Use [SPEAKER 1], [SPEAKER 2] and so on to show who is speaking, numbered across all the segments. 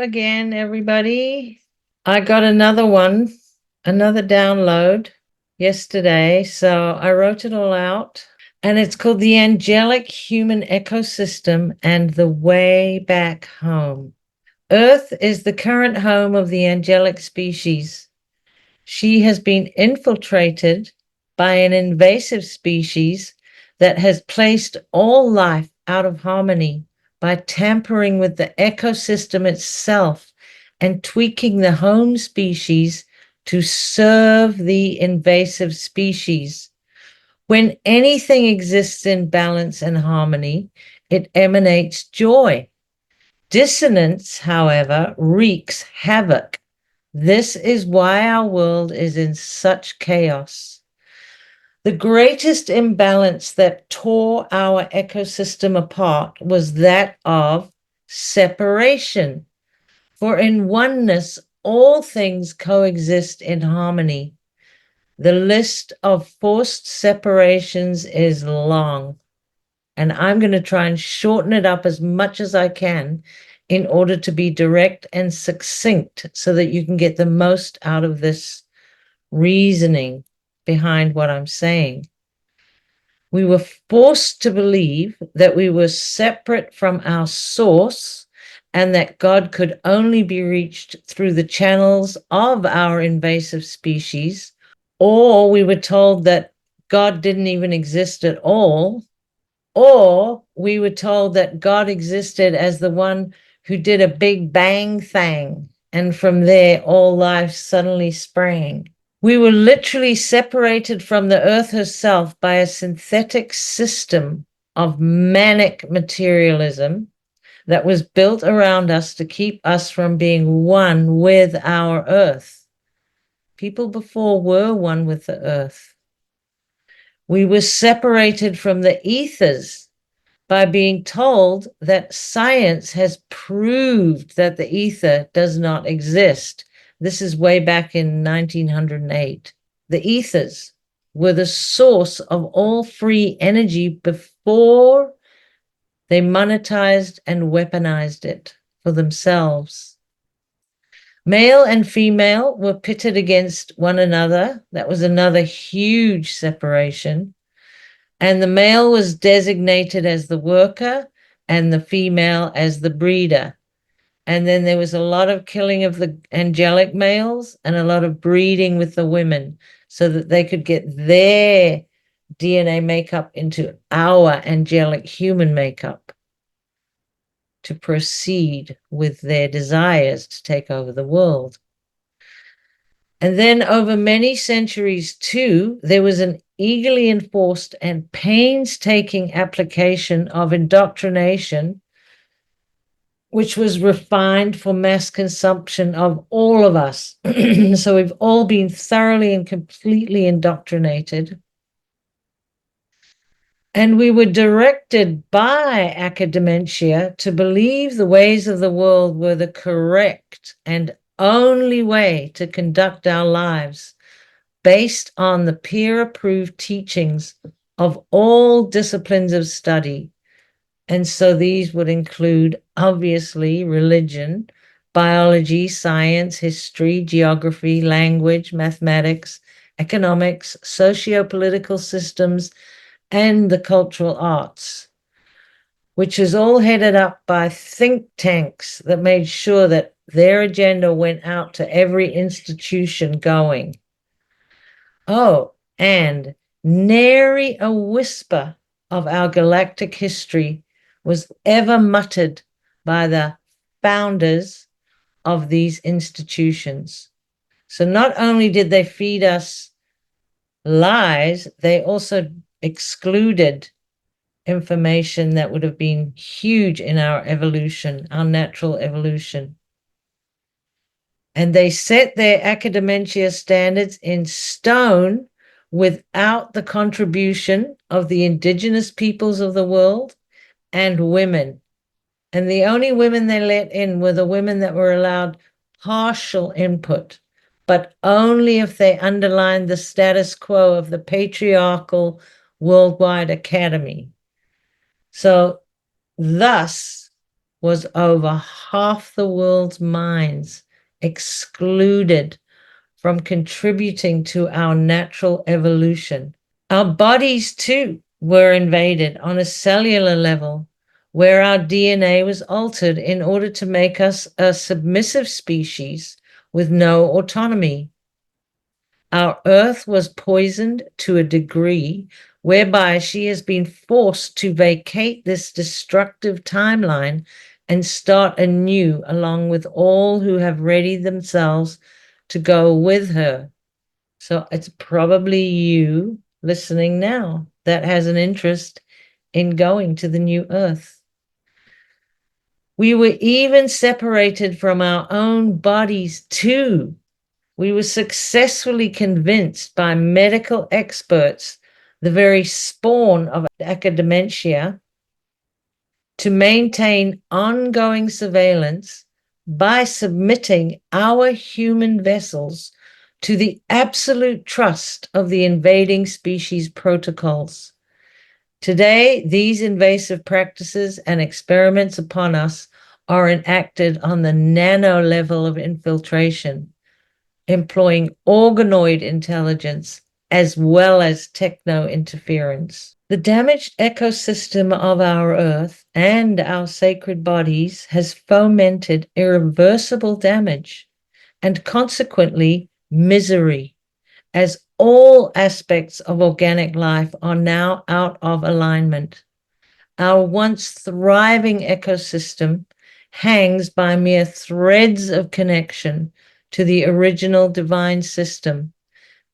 [SPEAKER 1] again, everybody. I got another download yesterday. So I wrote it all out, and it's called The Angelic Human Ecosystem and the Way Back Home. Earth is the current home of the angelic species. She has been infiltrated by an invasive species that has placed all life out of harmony by tampering with the ecosystem itself and tweaking the home species to serve the invasive species. When anything exists in balance and harmony, it emanates joy. Dissonance, however, wreaks havoc. This is why our world is in such chaos. The greatest imbalance that tore our ecosystem apart was that of separation. For in oneness, all things coexist in harmony. The list of forced separations is long, and I'm going to try and shorten it up as much as I can in order to be direct and succinct so that you can get the most out of this reasoning behind what I'm saying. We were forced to believe that we were separate from our source and that God could only be reached through the channels of our invasive species, or we were told that God didn't even exist at all, or we were told that God existed as the one who did a big bang thing, and from there all life suddenly sprang. We were literally separated from the earth herself by a synthetic system of manic materialism that was built around us to keep us from being one with our earth. People before were one with the earth. We were separated from the ethers by being told that science has proved that the ether does not exist. This is way back in 1908. The ethers were the source of all free energy before they monetized and weaponized it for themselves. Male and female were pitted against one another. That was another huge separation. And the male was designated as the worker and the female as the breeder. And then there was a lot of killing of the angelic males and a lot of breeding with the women so that they could get their DNA makeup into our angelic human makeup to proceed with their desires to take over the world. And then over many centuries, too, there was an eagerly enforced and painstaking application of indoctrination, which was refined for mass consumption of all of us. So we've all been thoroughly and completely indoctrinated. And we were directed by academia to believe the ways of the world were the correct and only way to conduct our lives, based on the peer-approved teachings of all disciplines of study. And so these would include, obviously, religion, biology, science, history, geography, language, mathematics, economics, socio-political systems, and the cultural arts, which is all headed up by think tanks that made sure that their agenda went out to every institution going. Oh, and nary a whisper of our galactic history was ever muttered by the founders of these institutions. So not only did they feed us lies, they also excluded information that would have been huge in our evolution, our natural evolution. And they set their academia standards in stone without the contribution of the indigenous peoples of the world and women. And the only women they let in were the women that were allowed partial input, but only if they underlined the status quo of the patriarchal worldwide academy. So thus, was over half the world's minds excluded from contributing to our natural evolution. Our bodies, too, were invaded on a cellular level, where our DNA was altered in order to make us a submissive species with no autonomy. Our Earth was poisoned to a degree whereby she has been forced to vacate this destructive timeline and start anew, along with all who have readied themselves to go with her. So it's probably you listening now that has an interest in going to the new Earth. We were even separated from our own bodies too. We were successfully convinced by medical experts, the very spawn of academia, to maintain ongoing surveillance by submitting our human vessels to the absolute trust of the invading species protocols. Today, these invasive practices and experiments upon us are enacted on the nano level of infiltration, employing organoid intelligence as well as techno interference. The damaged ecosystem of our Earth and our sacred bodies has fomented irreversible damage and consequently misery, as all aspects of organic life are now out of alignment. Our once thriving ecosystem hangs by mere threads of connection to the original divine system.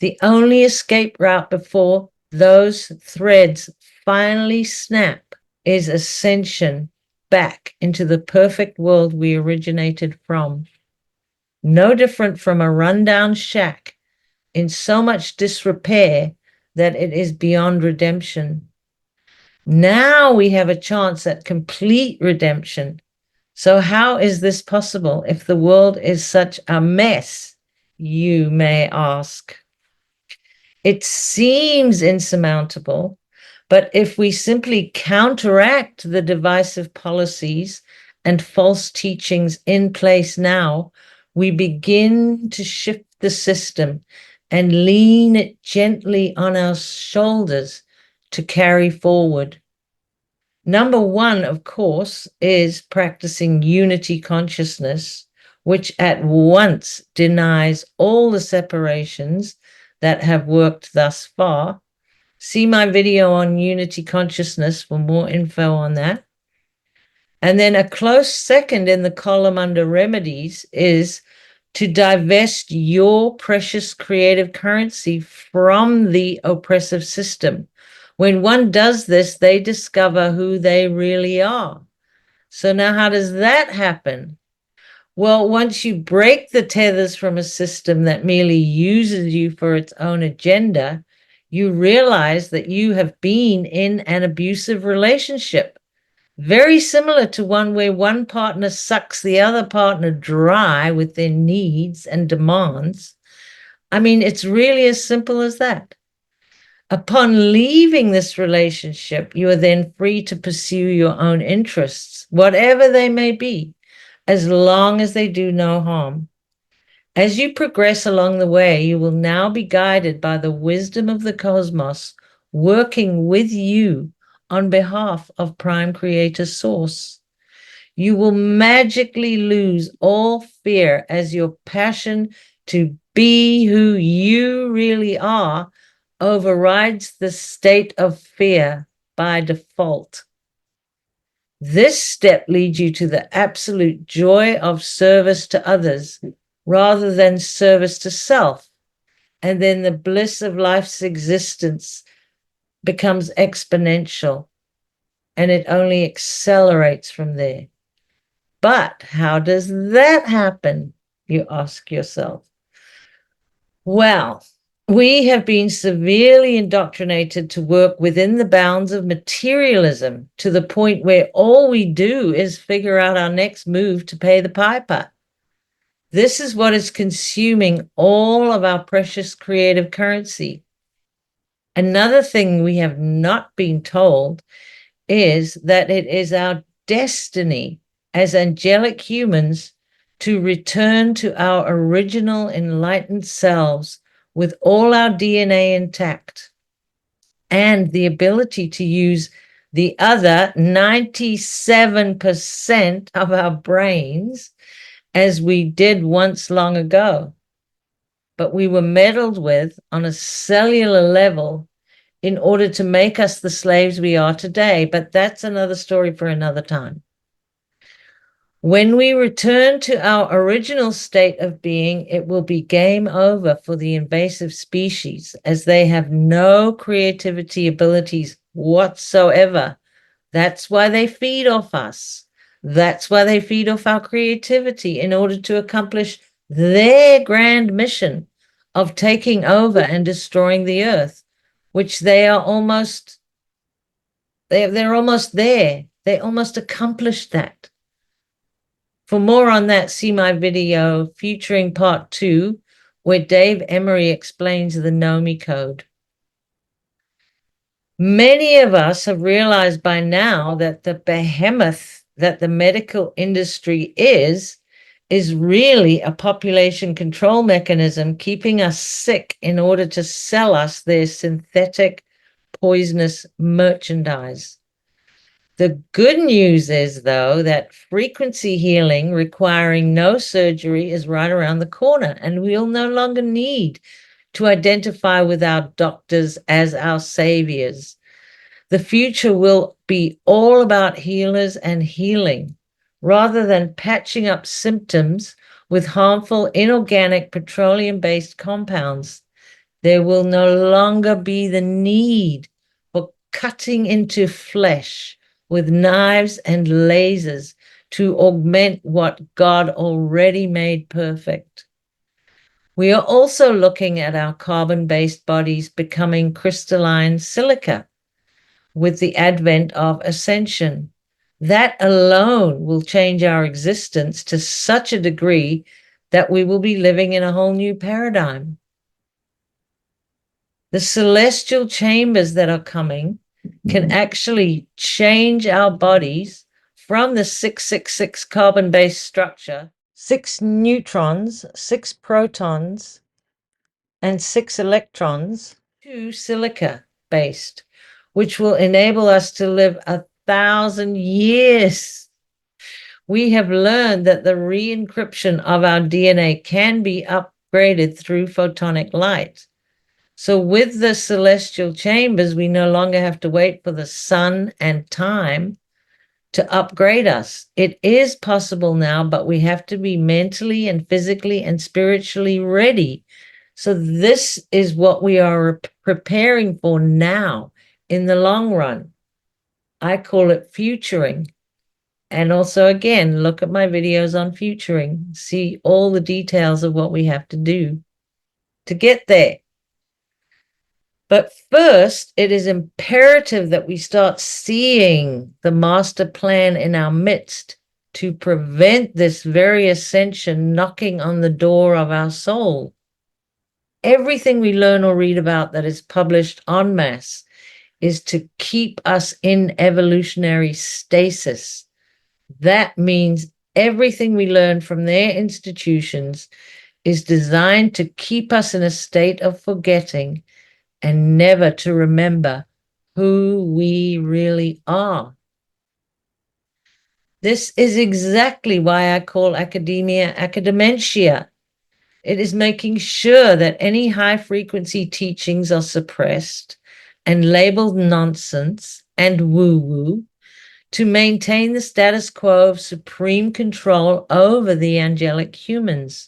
[SPEAKER 1] The only escape route before those threads finally snap is ascension back into the perfect world we originated from. No different from a rundown shack in so much disrepair that it is beyond redemption. Now we have a chance at complete redemption. So how is this possible if the world is such a mess, you may ask? It seems insurmountable, but if we simply counteract the divisive policies and false teachings in place now, we begin to shift the system and lean it gently on our shoulders to carry forward. Number one, of course, is practicing unity consciousness, which at once denies all the separations that have worked thus far. See my video on unity consciousness for more info on that. And then a close second in the column under remedies is to divest your precious creative currency from the oppressive system. When one does this, they discover who they really are. So now how does that happen? Well, once you break the tethers from a system that merely uses you for its own agenda, you realize that you have been in an abusive relationship, very similar to one where one partner sucks the other partner dry with their needs and demands. I mean, it's really as simple as that. Upon leaving this relationship, you are then free to pursue your own interests, whatever they may be, as long as they do no harm. As you progress along the way, you will now be guided by the wisdom of the cosmos, working with you on behalf of Prime Creator Source. You will magically lose all fear as your passion to be who you really are overrides the state of fear by default. This step leads you to the absolute joy of service to others rather than service to self. And then the bliss of life's existence becomes exponential and it only accelerates from there. But how does that happen? You ask yourself. Well, we have been severely indoctrinated to work within the bounds of materialism to the point where all we do is figure out our next move to pay the piper. This is what is consuming all of our precious creative currency. Another thing we have not been told is that it is our destiny as angelic humans to return to our original enlightened selves with all our DNA intact and the ability to use the other 97% of our brains as we did once long ago. But we were meddled with on a cellular level in order to make us the slaves we are today. But that's another story for another time. When we return to our original state of being, it will be game over for the invasive species, as they have no creativity abilities whatsoever. That's why they feed off us. That's why they feed off our creativity in order to accomplish their grand mission of taking over and destroying the earth, which they're almost there. They almost accomplished that. For more on that, see my video featuring part 2, where Dave Emery explains the Nomi code. Many of us have realized by now that the behemoth that the medical industry is really a population control mechanism keeping us sick in order to sell us their synthetic, poisonous merchandise. The good news is, though, that frequency healing requiring no surgery is right around the corner, and we'll no longer need to identify with our doctors as our saviors. The future will be all about healers and healing, rather than patching up symptoms with harmful inorganic petroleum-based compounds. There will no longer be the need for cutting into flesh with knives and lasers to augment what God already made perfect. We are also looking at our carbon-based bodies becoming crystalline silica with the advent of ascension. That alone will change our existence to such a degree that we will be living in a whole new paradigm. The celestial chambers that are coming can actually change our bodies from the 666 carbon-based structure, 6 neutrons, 6 protons, and 6 electrons, to silica-based, which will enable us to live 1,000 years. We have learned that the re-encryption of our DNA can be upgraded through photonic light. So with the celestial chambers, we no longer have to wait for the sun and time to upgrade us. It is possible now, but we have to be mentally and physically and spiritually ready. So this is what we are preparing for now in the long run. I call it futuring. And also, again, look at my videos on futuring. See all the details of what we have to do to get there. But first, it is imperative that we start seeing the master plan in our midst to prevent this very ascension knocking on the door of our soul. Everything we learn or read about that is published en masse is to keep us in evolutionary stasis. That means everything we learn from their institutions is designed to keep us in a state of forgetting and never to remember who we really are. This is exactly why I call academia academia. It is making sure that any high-frequency teachings are suppressed and labeled nonsense and woo-woo to maintain the status quo of supreme control over the angelic humans.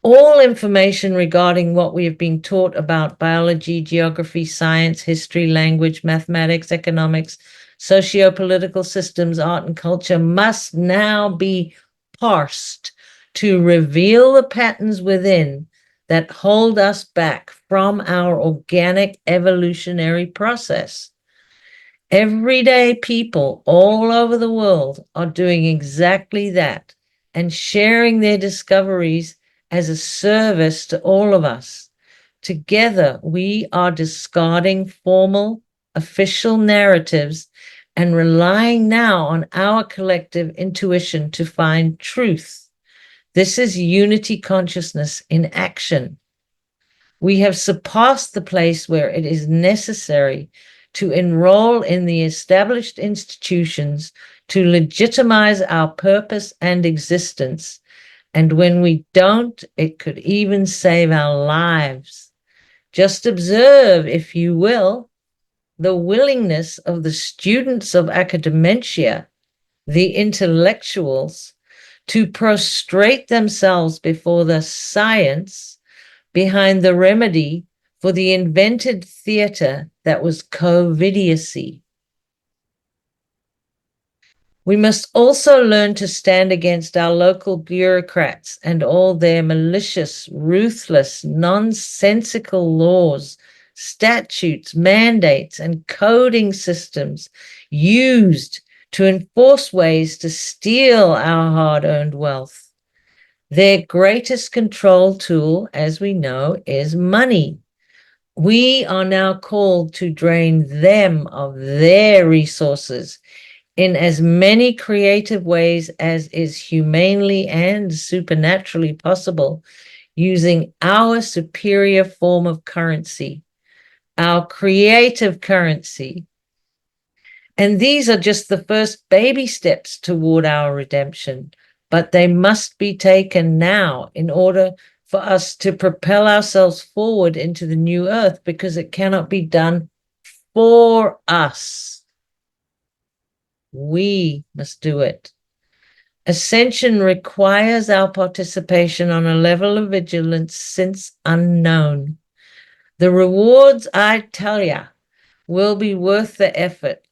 [SPEAKER 1] All information regarding what we have been taught about biology, geography, science, history, language, mathematics, economics, socio-political systems, art, and culture must now be parsed to reveal the patterns within that hold us back from our organic evolutionary process. Everyday people all over the world are doing exactly that and sharing their discoveries as a service to all of us. Together, we are discarding formal, official narratives and relying now on our collective intuition to find truth. This is unity consciousness in action. We have surpassed the place where it is necessary to enroll in the established institutions to legitimize our purpose and existence. And when we don't, it could even save our lives. Just observe, if you will, the willingness of the students of academia, the intellectuals, to prostrate themselves before the science behind the remedy for the invented theater that was covidiocy. We must also learn to stand against our local bureaucrats and all their malicious, ruthless, nonsensical laws, statutes, mandates, and coding systems used to enforce ways to steal our hard-earned wealth. Their greatest control tool, as we know, is money. We are now called to drain them of their resources in as many creative ways as is humanely and supernaturally possible, using our superior form of currency, our creative currency. And these are just the first baby steps toward our redemption, but they must be taken now in order for us to propel ourselves forward into the new earth, because it cannot be done for us. We must do it. Ascension requires our participation on a level of vigilance since unknown. The rewards, I tell ya, will be worth the effort.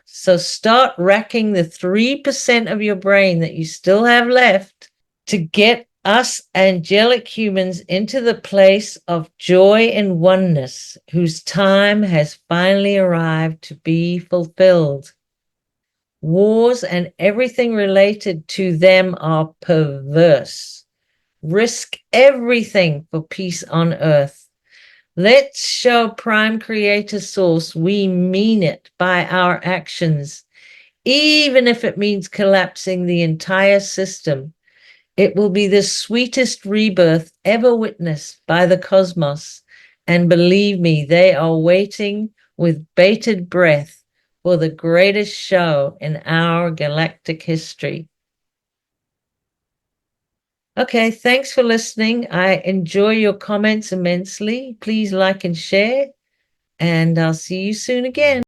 [SPEAKER 1] So start racking the 3% of your brain that you still have left to get us angelic humans into the place of joy and oneness, whose time has finally arrived to be fulfilled. Wars and everything related to them are perverse. Risk everything for peace on earth. Let's show Prime Creator Source we mean it by our actions, even if it means collapsing the entire system. It will be the sweetest rebirth ever witnessed by the cosmos. And believe me, they are waiting with bated breath for the greatest show in our galactic history. Okay, thanks for listening. I enjoy your comments immensely. Please like and share, and I'll see you soon again.